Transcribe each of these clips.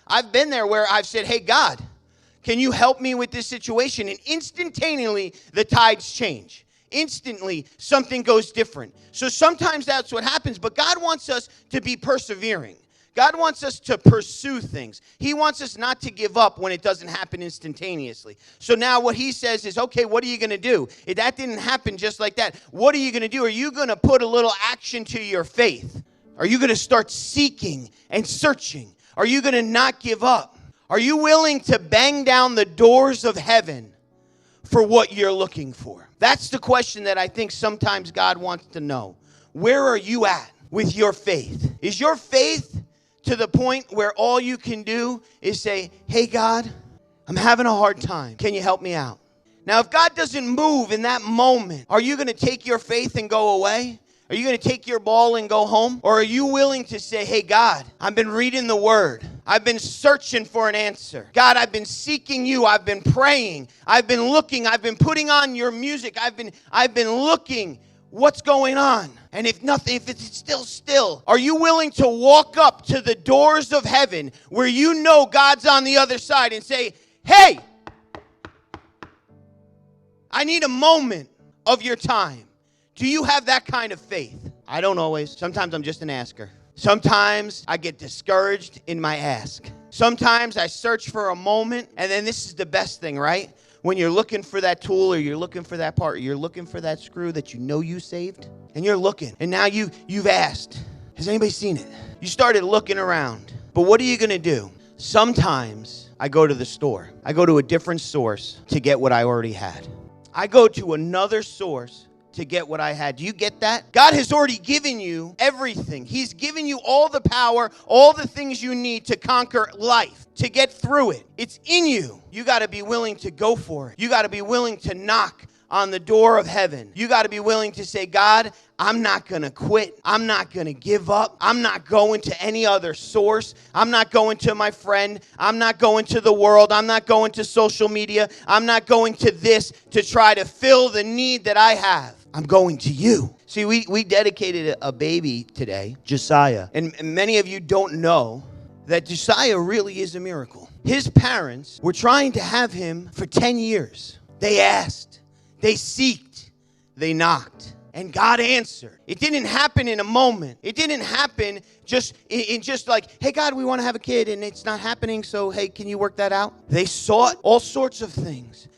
I've been there where I've said, hey, God, can you help me with this situation? And instantaneously, the tides change. Instantly, something goes different. So sometimes that's what happens, but God wants us to be persevering. God wants us to pursue things. He wants us not to give up when it doesn't happen instantaneously. So now what he says is, okay, what are you going to do? If that didn't happen just like that, what are you going to do? Are you going to put a little action to your faith? Are you going to start seeking and searching? Are you going to not give up? Are you willing to bang down the doors of heaven for what you're looking for? That's the question that I think sometimes God wants to know. Where are you at with your faith? Is your faith to the point where all you can do is say, hey, God, I'm having a hard time. Can you help me out? Now, if God doesn't move in that moment, are you going to take your faith and go away? Are you going to take your ball and go home? Or are you willing to say, hey, God, I've been reading the word. I've been searching for an answer. God, I've been seeking you. I've been praying. I've been looking. I've been putting on your music. I've been looking. What's going on? And if it's still, are you willing to walk up to the doors of heaven where you know God's on the other side and say, hey, I need a moment of your time. Do you have that kind of faith? I don't always. Sometimes I'm just an asker. Sometimes I get discouraged in my ask. Sometimes I search for a moment, and then this is the best thing, right? When you're looking for that tool, or you're looking for that part, or you're looking for that screw that you know you saved, and you're looking, and now you've asked, has anybody seen it? You started looking around, but what are you going to do? Sometimes I go to the store. I go to a different source to get what I already had. I go to another source to get what I had. Do you get that? God has already given you everything. He's given you all the power, all the things you need to conquer life, to get through it. It's in you. You got to be willing to go for it. You got to be willing to knock on the door of heaven. You got to be willing to say, God, I'm not going to quit. I'm not going to give up. I'm not going to any other source. I'm not going to my friend. I'm not going to the world. I'm not going to social media. I'm not going to this to try to fill the need that I have. I'm going to you. See, we dedicated a baby today, Josiah. And many of you don't know that Josiah really is a miracle. His parents were trying to have him for 10 years. They asked, they seeked, they knocked, and God answered. It didn't happen in a moment. It didn't happen just like, hey, God, we want to have a kid, and it's not happening, so, hey, can you work that out? They sought all sorts of things.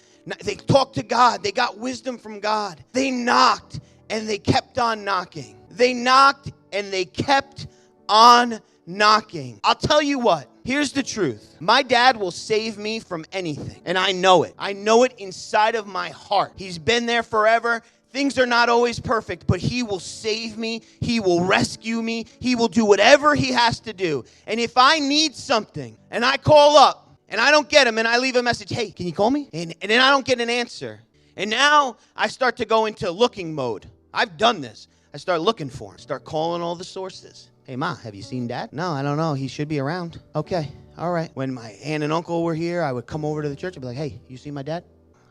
They talked to God. They got wisdom from God. They knocked, and they kept on knocking. They knocked, and they kept on knocking. I'll tell you what. Here's the truth. My dad will save me from anything, and I know it. I know it inside of my heart. He's been there forever. Things are not always perfect, but he will save me. He will rescue me. He will do whatever he has to do. And if I need something, and I call up, and I don't get him, and I leave a message, hey, can you call me? And then I don't get an answer. And now I start to go into looking mode. I've done this. I start looking for him. Start calling all the sources. Hey, Ma, have you seen Dad? No, I don't know. He should be around. Okay, all right. When my aunt and uncle were here, I would come over to the church and be like, hey, you see my dad?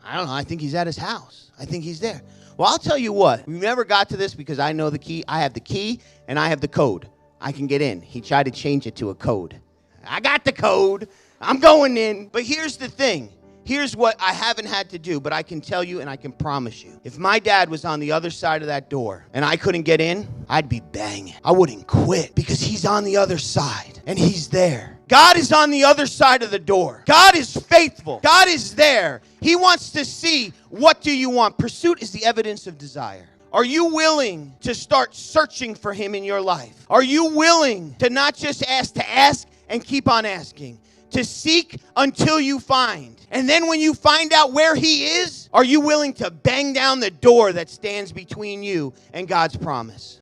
I don't know. I think he's at his house. I think he's there. Well, I'll tell you what. We never got to this because I know the key. I have the key, and I have the code. I can get in. He tried to change it to a code. I got the code. I'm going in. But here's the thing. Here's what I haven't had to do, but I can tell you and I can promise you. If my dad was on the other side of that door and I couldn't get in, I'd be banging. I wouldn't quit because he's on the other side and he's there. God is on the other side of the door. God is faithful. God is there. He wants to see, what do you want? Pursuit is the evidence of desire. Are you willing to start searching for him in your life? Are you willing to not just ask and keep on asking? To seek until you find. And then when you find out where he is, are you willing to bang down the door that stands between you and God's promise?